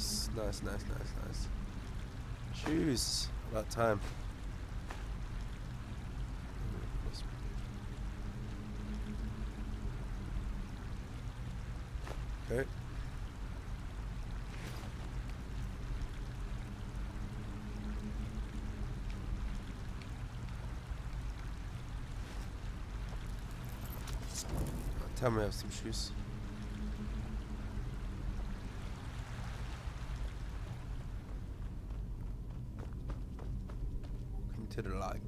Nice, nice, nice, nice, nice. Shoes. About time. Okay. Tell me I have some shoes. Come to the light.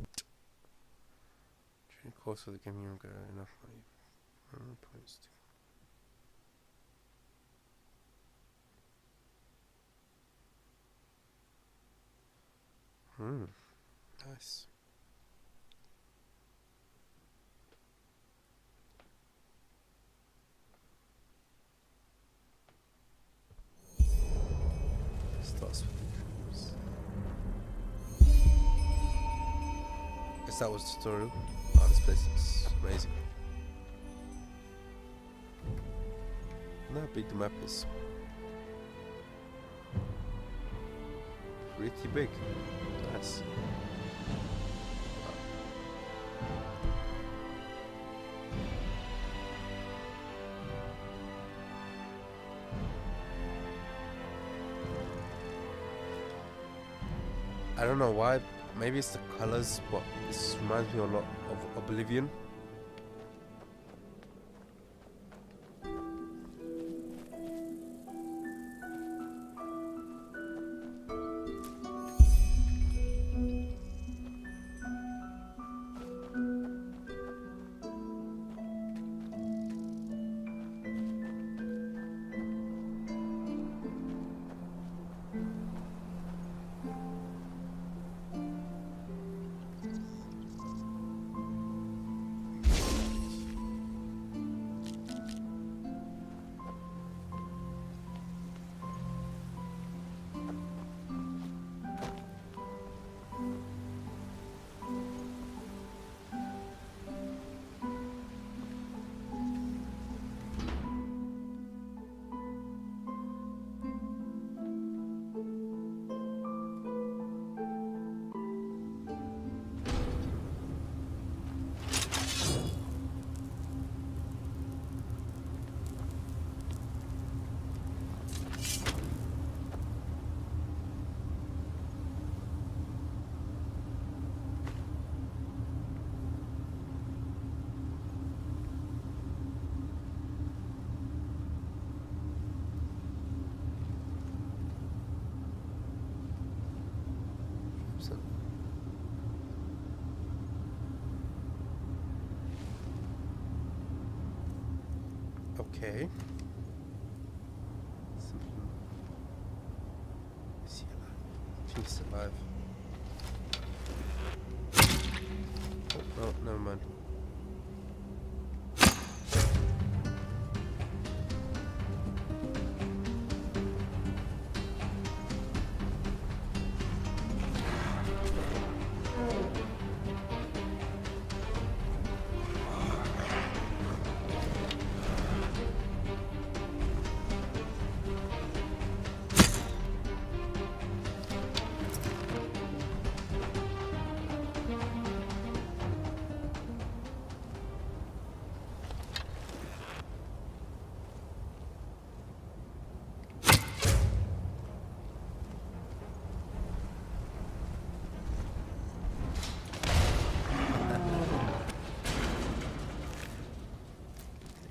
During the course of the game, you'll get enough money. Points to... Nice. Starts with the dreams. Guess that was the tutorial. Oh, this place is amazing. Look how big the map is. Pretty big. Nice. I don't know why, maybe it's the colors, but this reminds me a lot of Oblivion. Okay. Is he alive? He's alive. Oh, no, never mind.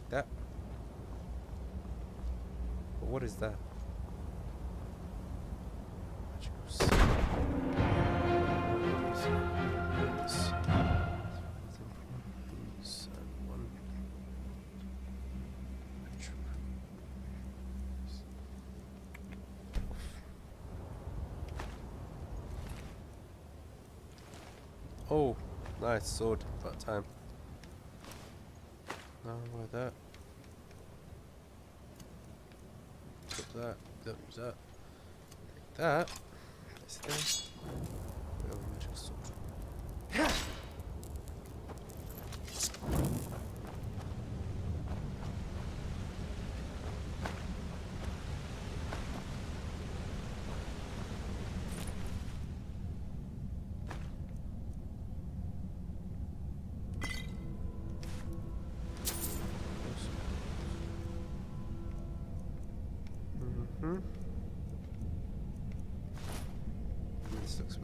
That. But what is that? Oh, nice sword. About time. No, like that. Put that. Don't use that. Take that. Place it there. We have a magic sword.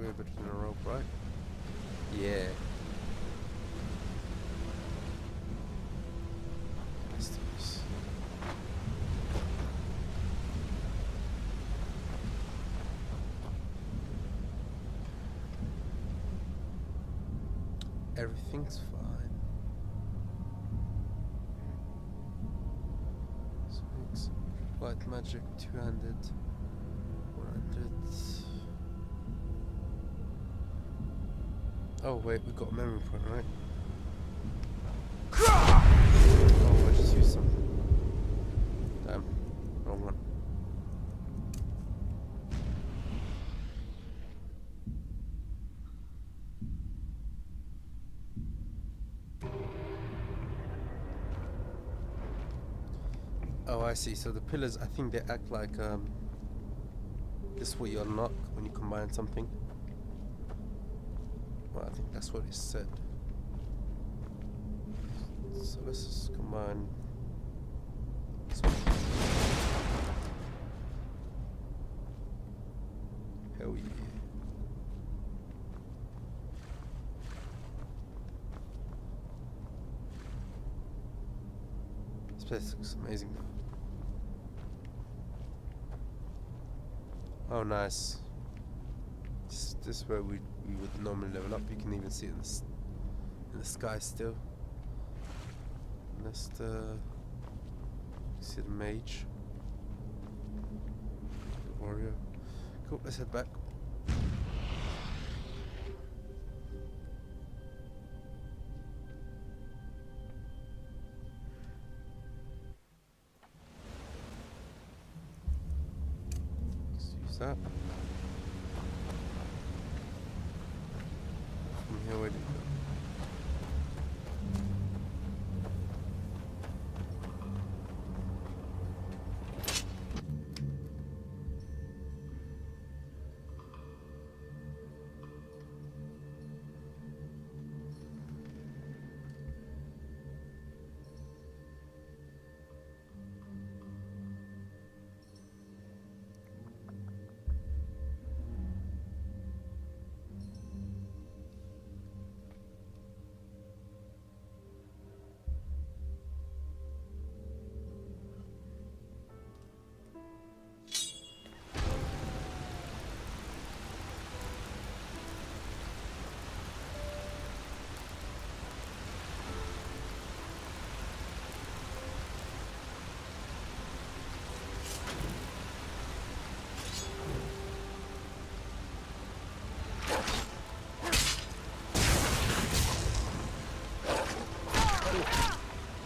way better than a rope, right? Yeah. Let's do this. Everything's fine. So white magic 200, 100. Oh wait, we got a memory point, right? Oh, I just used some. Damn, wrong one. Oh, I see. So the pillars, I think they act like this is what you unlock when you combine something. Well, I think that's what it said. So let's just combine this one. Hell yeah. This place looks amazing. Oh, nice. This is where we would normally level up. You can even see it in the sky still. And that's the... see the mage. The warrior. Cool, let's head back. Let's use that. From here, where did it go?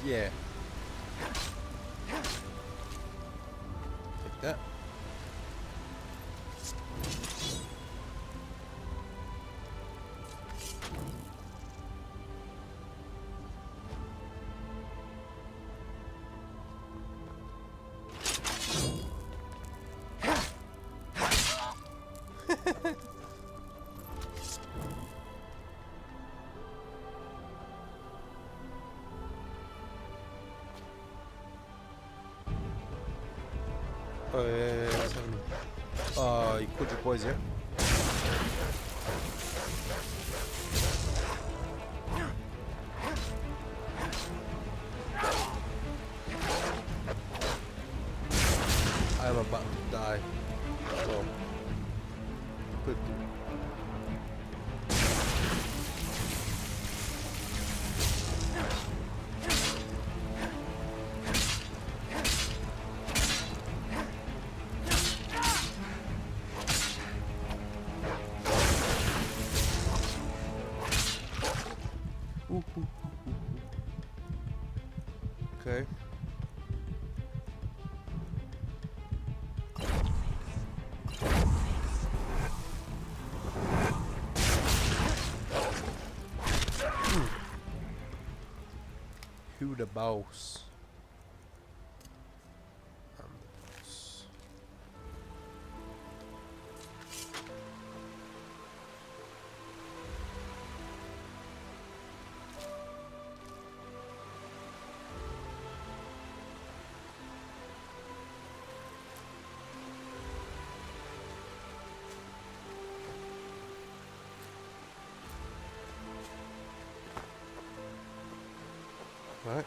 Yeah. Take that. Oh yeah, what's happening? Oh, you killed your boys, yeah? I'm about to die. So, good. Okay. Who the boss? I'm the boss. Right.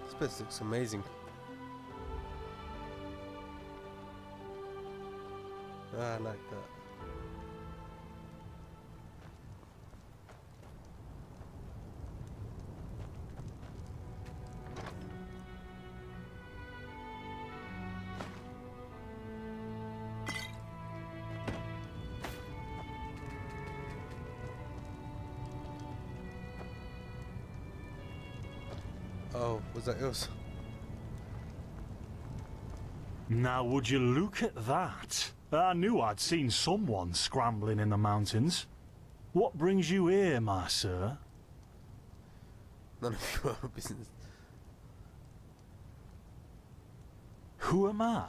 This place looks amazing. I like that. Oh, was that yours? Now would you look at that? I knew I'd seen someone scrambling in the mountains. What brings you here, my sir? None of your business. Who am I?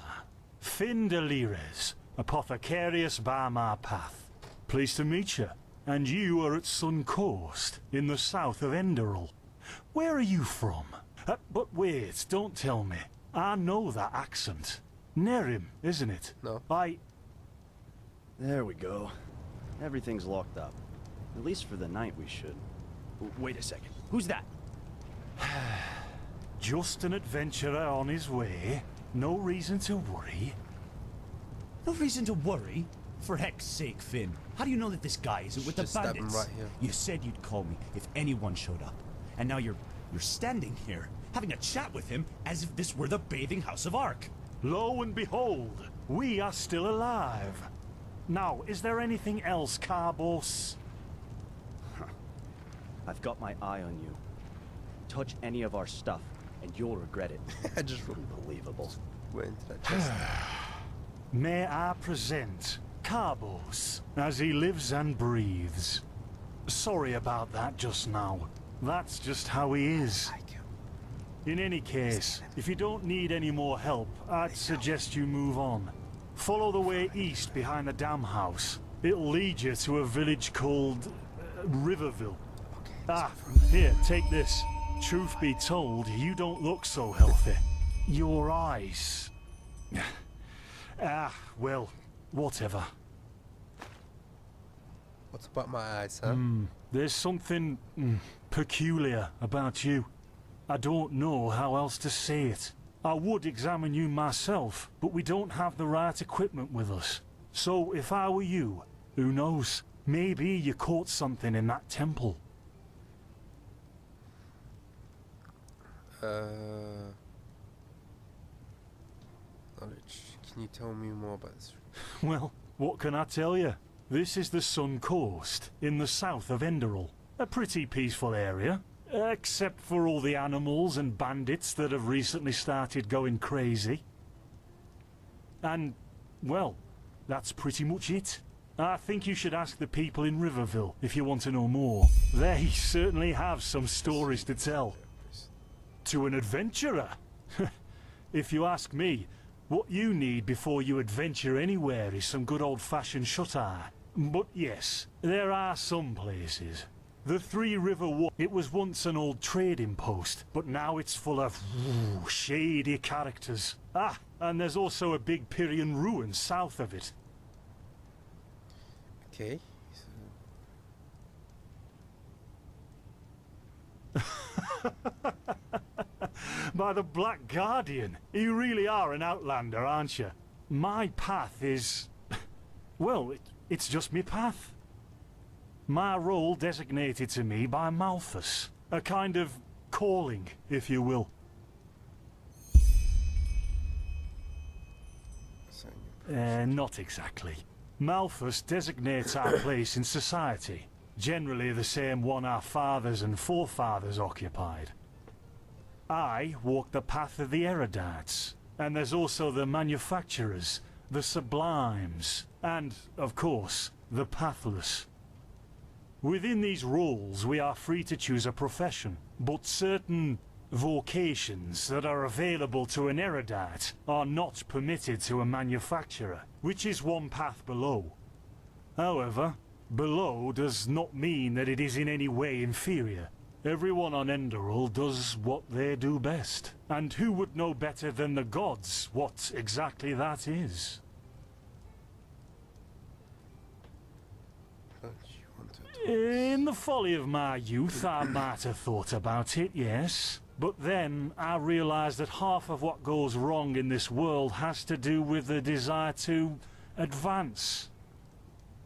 Finn de Lires, apothecarius by my path. Pleased to meet you. And you are at Sun Coast, in the south of Enderal. Where are you from? But wait, don't tell me. I know that accent. Nerim, isn't it? No. There we go. Everything's locked up. At least for the night we should. Wait a second. Who's that? Just an adventurer on his way. No reason to worry. No reason to worry? For heck's sake, Finn. How do you know that this guy isn't with the Just stab him bandits? right here. You said you'd call me if anyone showed up. And now you're standing here, having a chat with him as if this were the bathing house of Ark. Lo and behold, we are still alive. Now, is there anything else, Carbos? I've got my eye on you. Touch any of our stuff, and you'll regret it. I just Unbelievable. went into that chest. May I present Carbos, as he lives and breathes. Sorry about that just now. That's just how he is. Like him. In any case, if you don't need any more help, I'd suggest you move on. Follow the way east behind the dam house. It'll lead you to a village called Riverville. Here, take this. Truth be told, you don't look so healthy. Your eyes... well, whatever. What's about my eyes, huh? There's something peculiar about you. I don't know how else to say it. I would examine you myself, but we don't have the right equipment with us. So if I were you, who knows? Maybe you caught something in that temple. Knowledge. Can you tell me more about this? Well, what can I tell you? This is the Sun Coast, in the south of Enderal. A pretty peaceful area, except for all the animals and bandits that have recently started going crazy. And, well, that's pretty much it. I think you should ask the people in Riverville if you want to know more. They certainly have some stories to tell. To an adventurer? If you ask me, what you need before you adventure anywhere is some good old-fashioned shut-eye. But yes, there are some places. The Three River Walk, it was once an old trading post, but now it's full of shady characters. And there's also a big Pyrian ruin south of it. Okay. By the Black Guardian, you really are an outlander, aren't you? My path is... well, it's just me path. My role designated to me by Malthus. A kind of calling, if you will. Not exactly. Malthus designates our place in society. Generally the same one our fathers and forefathers occupied. I walk the path of the erudites, and there's also the manufacturers, the sublimes, and, of course, the pathless. Within these roles we are free to choose a profession, but certain vocations that are available to an erudite are not permitted to a manufacturer, which is one path below. However, below does not mean that it is in any way inferior. Everyone on Enderal does what they do best, and who would know better than the gods what exactly that is? Don't you want to In the folly of my youth, I might have thought about it, yes. But then I realized that half of what goes wrong in this world has to do with the desire to advance.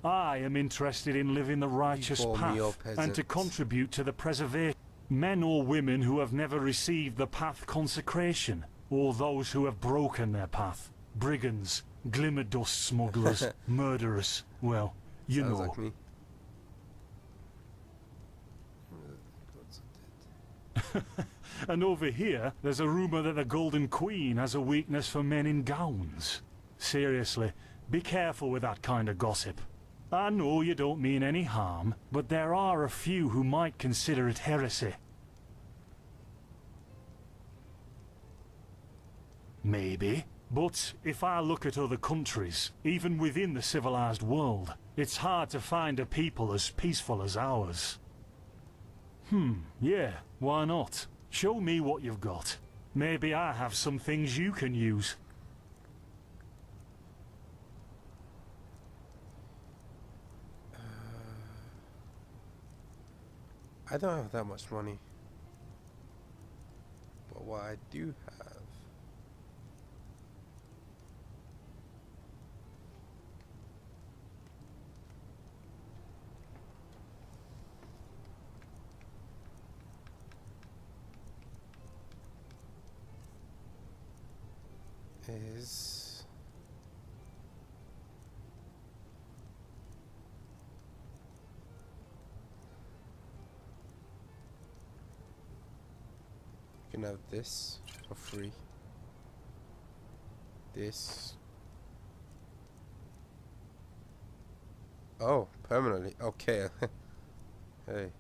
I am interested in living the righteous Before me, O path and to peasants. contribute to the preservation. Men or women who have never received the path consecration, or those who have broken their path. Brigands, glimmer dust smugglers, murderers. Well, you Sounds know. like me. Gods are dead. And over here, there's a rumor that the Golden Queen has a weakness for men in gowns. Seriously, be careful with that kind of gossip. I know you don't mean any harm, but there are a few who might consider it heresy. Maybe. But if I look at other countries, even within the civilized world, it's hard to find a people as peaceful as ours. Yeah, why not? Show me what you've got. Maybe I have some things you can use. I don't have that much money. But what I do have is you can have this for free. This. Oh, permanently. Okay. Hey.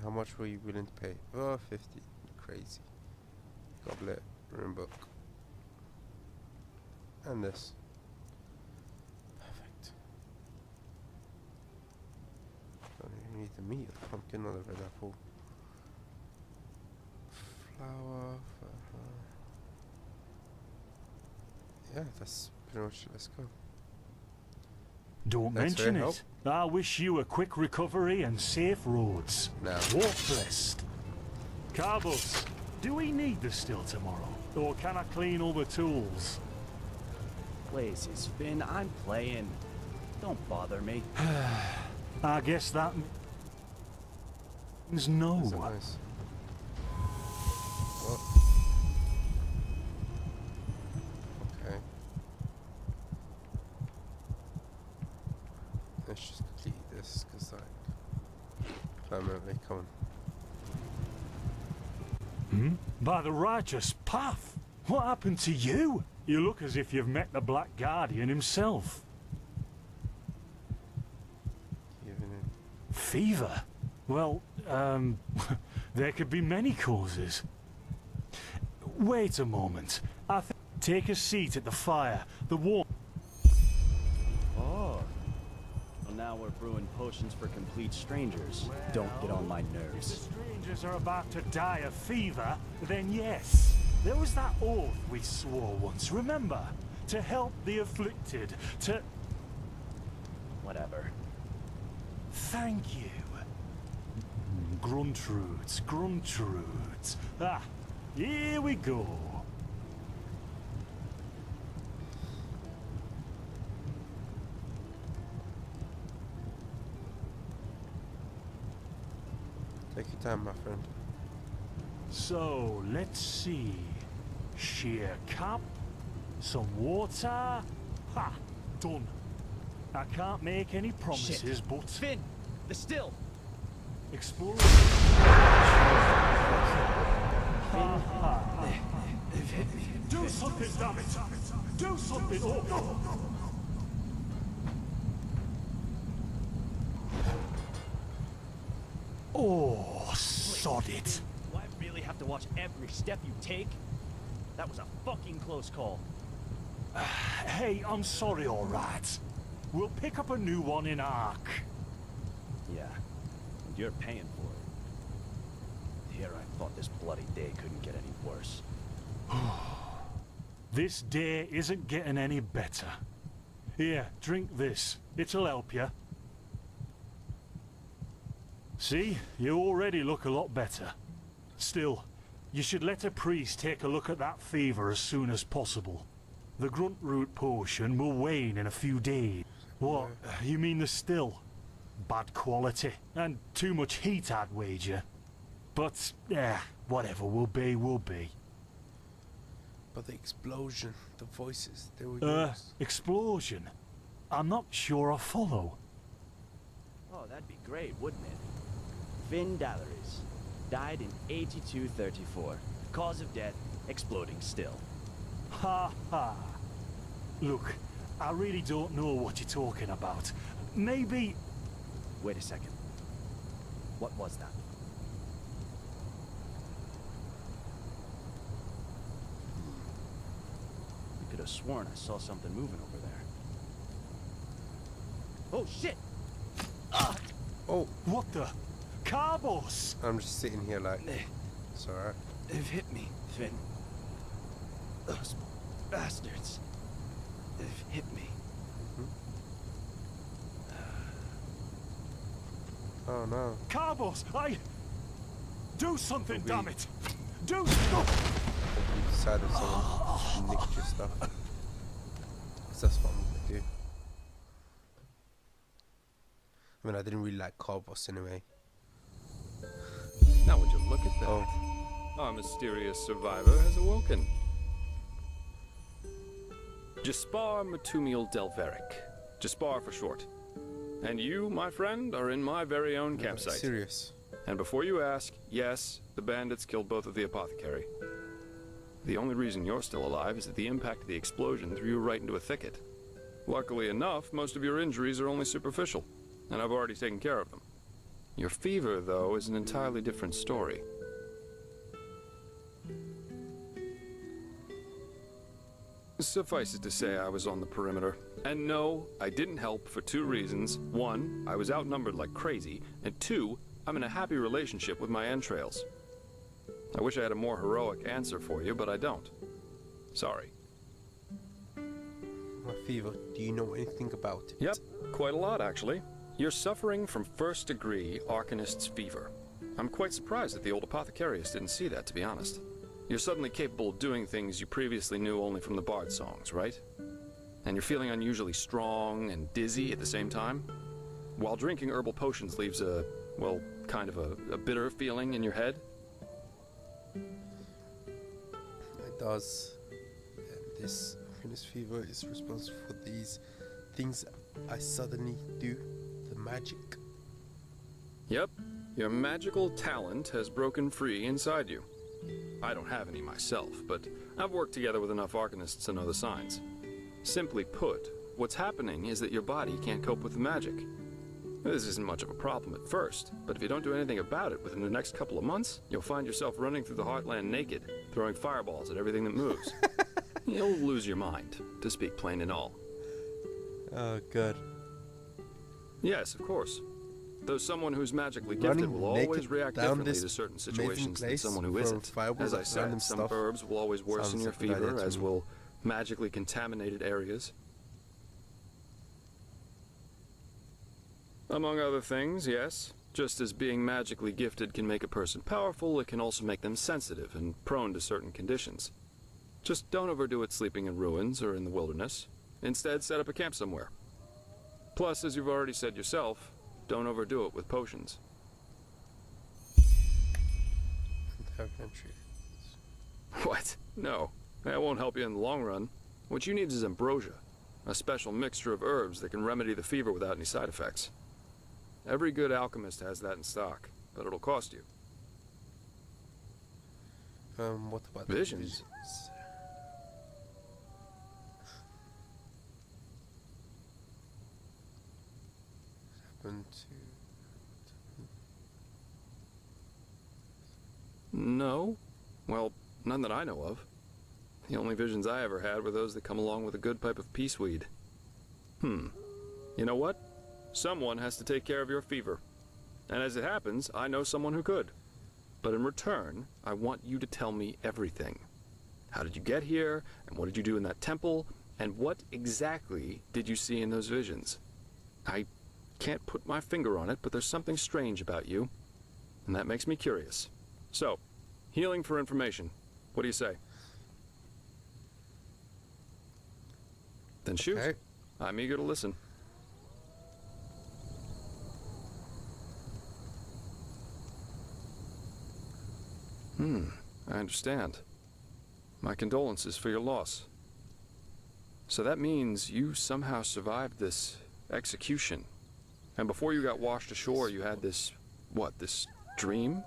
How much were you willing to pay? Oh, 50. Crazy. Goblet, room book. And this. Perfect. Don't even need the meat of the pumpkin or the red apple. Flour. Yeah, that's pretty much it. Let's go. Don't Thanks for mention your it. I wish you a quick recovery and safe roads. Now. Walk blessed. Carbos, do we need this still tomorrow? Or can I clean all the tools? Lazy Spin, I'm playing. Don't bother me. I guess that means no. Is that nice? What? Okay. Let's just complete this, because like permanently, come on. By the righteous path? What happened to you? You look as if you've met the Black Guardian himself. Giving in. Fever? Well, there could be many causes. Wait a moment. Take a seat at the fire. The warmth. Oh. Well, now we're brewing potions for complete strangers. Don't get on my If the nerves. strangers are about to die of fever, then yes. There was that oath we swore once, remember? To help the afflicted, to... Whatever. Thank you. Gruntrudes, Gruntrudes. Ah, here we go. Take your time, my friend. So, let's see. Sheer cap, some water. Ha! Done. I can't make any promises, Shit. but... Finn! The still! Explore... Do something, damn it! Do something! Oh, no! Oh, sod it. Do I really have to watch every step you take? That was a fucking close call. Hey, I'm sorry, alright. We'll pick up a new one in Ark. Yeah. And you're paying for it. Here I thought this bloody day couldn't get any worse. This day isn't getting any better. Here, drink this. It'll help you. See? You already look a lot better. Still, you should let a priest take a look at that fever as soon as possible. The grunt root potion will wane in a few days. What? You mean the still? Bad quality. And too much heat, I'd wager. But, whatever will be, will be. But the explosion, the voices, they were yours. Explosion? I'm not sure I follow. Oh, that'd be great, wouldn't it? Finn Dalaris. Died in 8234. Cause of death, exploding still. Ha ha. Look, I really don't know what you're talking about. Maybe... Wait a second. What was that? I could have sworn I saw something moving over there. Oh, shit! Oh, What the? Carbos! I'm just sitting here like, it's alright. They've hit me, Finn. Those bastards. They've hit me. Oh no. Carbos! Do something, damn it! Do stuff! You decided someone nicked your stuff. 'Cause that's what I'm gonna do. I mean, I didn't really like Carbos anyway. Now would you look at that? Oh, Our mysterious survivor has awoken. Jaspar Matumiel Delveric. Jaspar for short. And you, my friend, are in my very own campsite. serious. And before you ask, yes, the bandits killed both of the apothecary. The only reason you're still alive is that the impact of the explosion threw you right into a thicket. Luckily enough, most of your injuries are only superficial, and I've already taken care of them. Your fever, though, is an entirely different story. Suffice it to say, I was on the perimeter. And no, I didn't help for two reasons. One, I was outnumbered like crazy. And two, I'm in a happy relationship with my entrails. I wish I had a more heroic answer for you, but I don't. Sorry. My fever, do you know anything about it? Yep, quite a lot, actually. You're suffering from first-degree Arcanist's fever. I'm quite surprised that the old apothecarius didn't see that, to be honest. You're suddenly capable of doing things you previously knew only from the bard songs, right? And you're feeling unusually strong and dizzy at the same time? While drinking herbal potions leaves a, well, kind of a bitter feeling in your head? It does. And this Arcanist fever is responsible for these things I suddenly do. The magic. Yep, your magical talent has broken free inside you. I don't have any myself, but I've worked together with enough Arcanists to know the signs. Simply put, what's happening is that your body can't cope with the magic. This isn't much of a problem at first, but if you don't do anything about it within the next couple of months, you'll find yourself running through the heartland naked, throwing fireballs at everything that moves. You'll lose your mind, to speak plain and all. Oh, God. Yes, of course. Though someone who's magically gifted Running will always naked react down differently this to certain amazing situations than place, someone who throwing isn't. fireballs As I at said, random some stuff herbs will always worsen sounds your like a good idea fever, to as me. will magically contaminated areas. Among other things, yes. Just as being magically gifted can make a person powerful, it can also make them sensitive and prone to certain conditions. Just don't overdo it sleeping in ruins or in the wilderness. Instead, set up a camp somewhere. Plus, as you've already said yourself, don't overdo it with potions. What? No, that won't help you in the long run. What you need is ambrosia, a special mixture of herbs that can remedy the fever without any side effects. Every good alchemist has that in stock, but it'll cost you. What about the Visions? Happened to... No. Well, none that I know of. The only visions I ever had were those that come along with a good pipe of peaceweed. You know what? Someone has to take care of your fever. And as it happens, I know someone who could. But in return, I want you to tell me everything. How did you get here? And what did you do in that temple? And what exactly did you see in those visions? I can't put my finger on it, but there's something strange about you, and that makes me curious. So, healing for information. What do you say? Then shoot. Okay. I'm eager to listen. I understand. My condolences for your loss. So that means you somehow survived this execution. And before you got washed ashore, you had this, what, this dream?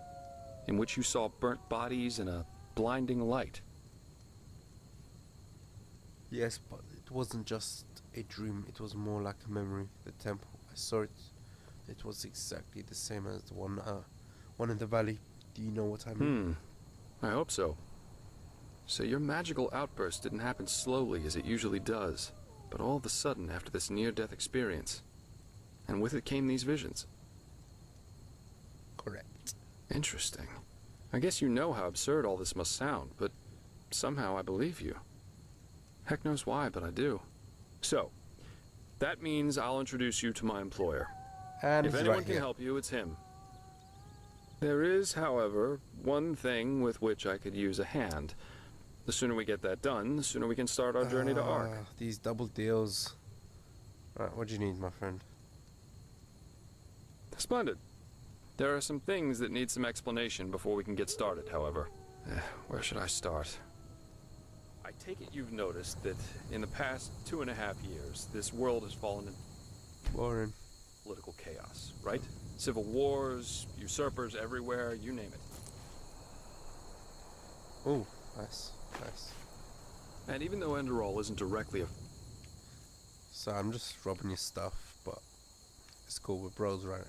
In which you saw burnt bodies and a blinding light. Yes, but it wasn't just a dream, it was more like a memory. The temple, I saw it. It was exactly the same as the one in the valley. Do you know what I mean? I hope so. So your magical outburst didn't happen slowly as it usually does, but all of a sudden after this near-death experience. And with it came these visions. Correct. Interesting. I guess you know how absurd all this must sound, but somehow I believe you. Heck knows why, but I do. So, that means I'll introduce you to my employer. And If he's anyone right can here. help you, it's him. There is, however, one thing with which I could use a hand. The sooner we get that done, the sooner we can start our journey to Ark. These double deals. Right, what do you need, my friend? Splendid. There are some things that need some explanation before we can get started, however. Where should I start? I take it you've noticed that in the past 2.5 years, this world has fallen into Boring. political chaos, right? Civil wars, usurpers everywhere, you name it. Oh, nice, nice. And even though Enderal isn't directly So I'm just robbing your stuff, but it's cool with bros, right?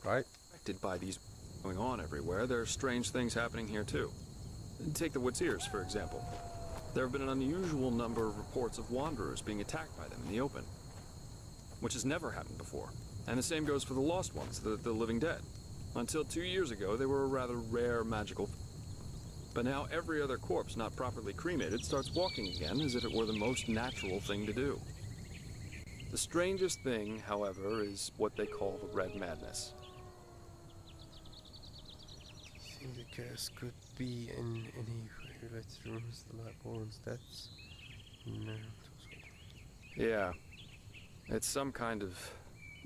Right? affected by these going on everywhere, there are strange things happening here too. Take the Woods-Ears, for example. There have been an unusual number of reports of wanderers being attacked by them in the open, which has never happened before. And the same goes for the Lost Ones, the living dead. Until 2 years ago, they were a rather rare magical. But now every other corpse not properly cremated starts walking again as if it were the most natural thing to do. The strangest thing, however, is what they call the Red Madness. Do you think the curse could be in any related rooms, the Lightborn's deaths? No. Yeah, it's some kind of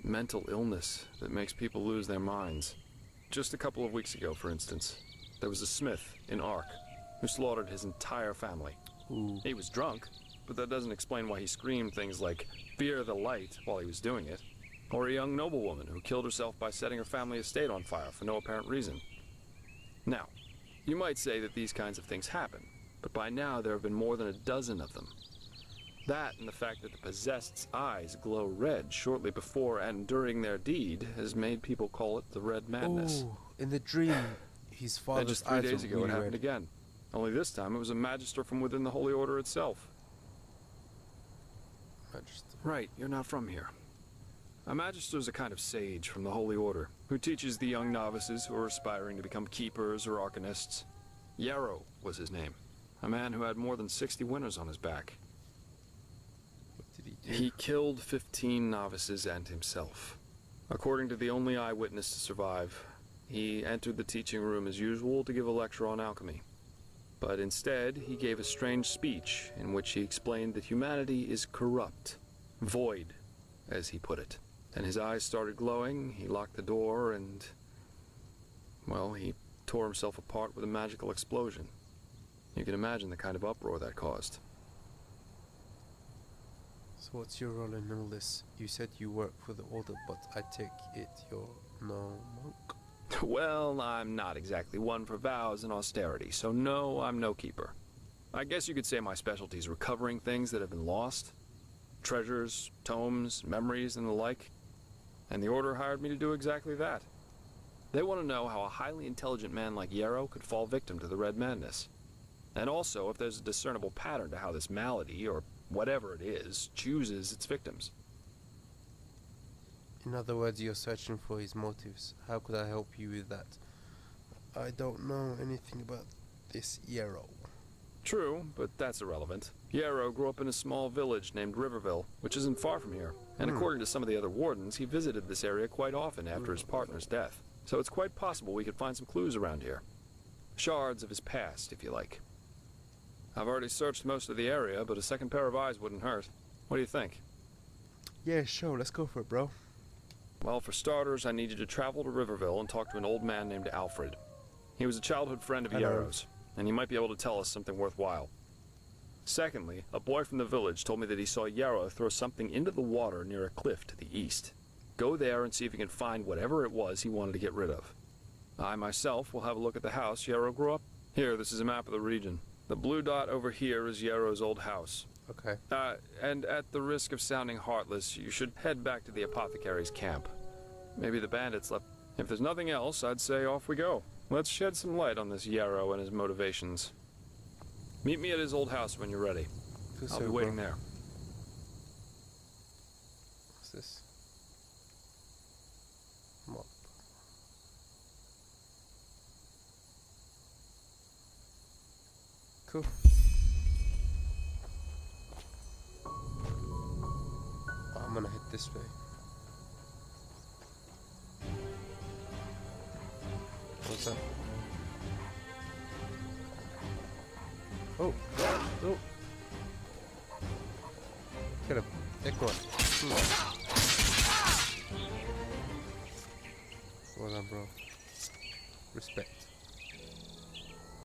mental illness that makes people lose their minds. Just a couple of weeks ago, for instance, there was a smith in Ark who slaughtered his entire family. Ooh. He was drunk, but that doesn't explain why he screamed things like, "Fear the light," while he was doing it. Or a young noblewoman who killed herself by setting her family estate on fire for no apparent reason. Now, you might say that these kinds of things happen, but by now there have been more than a dozen of them. That and the fact that the possessed's eyes glow red shortly before and during their deed has made people call it the Red Madness. Oh, in the dream, his And father's just 3 eyes days were ago really it happened red. again. Only this time it was a magister from within the Holy Order itself. Magister. Right, you're not from here. A magister's a kind of sage from the Holy Order, who teaches the young novices who are aspiring to become keepers or arcanists. Yarrow was his name, a man who had more than 60 winners on his back. What did he do? He killed 15 novices and himself. According to the only eyewitness to survive, he entered the teaching room as usual to give a lecture on alchemy. But instead, he gave a strange speech in which he explained that humanity is corrupt, void, as he put it. And his eyes started glowing, he locked the door, and, well, he tore himself apart with a magical explosion. You can imagine the kind of uproar that caused. So what's your role in all this? You said you work for the Order, but I take it you're no monk? Well, I'm not exactly one for vows and austerity, so no, I'm no keeper. I guess you could say my specialty is recovering things that have been lost. Treasures, tomes, memories, and the like. And the Order hired me to do exactly that. They want to know how a highly intelligent man like Yarrow could fall victim to the Red Madness. And also if there's a discernible pattern to how this malady, or whatever it is, chooses its victims. In other words, you're searching for his motives. How could I help you with that? I don't know anything about this Yarrow. True, but that's irrelevant. Yarrow grew up in a small village named Riverville, which isn't far from here. And according to some of the other wardens, he visited this area quite often after his partner's death. So it's quite possible we could find some clues around here. Shards of his past, if you like. I've already searched most of the area, but a second pair of eyes wouldn't hurt. What do you think? Yeah, sure. Let's go for it, bro. Well, for starters, I need you to travel to Riverville and talk to an old man named Alfred. He was a childhood friend of Hello. Yarrow's, and he might be able to tell us something worthwhile. Secondly, a boy from the village told me that he saw Yarrow throw something into the water near a cliff to the east. Go there and see if you can find whatever it was he wanted to get rid of. I myself will have a look at the house Yarrow grew up. Here, this is a map of the region. The blue dot over here is Yarrow's old house. Okay. And at the risk of sounding heartless, you should head back to the apothecary's camp. Maybe the bandits left. If there's nothing else, I'd say off we go. Let's shed some light on this Yarrow and his motivations. Meet me at his old house when you're ready. I'll be waiting there. What's this? Mop. Cool. I'm gonna head this way. What's that? Oh, oh. Kill him. Take one. Well done, bro. Respect.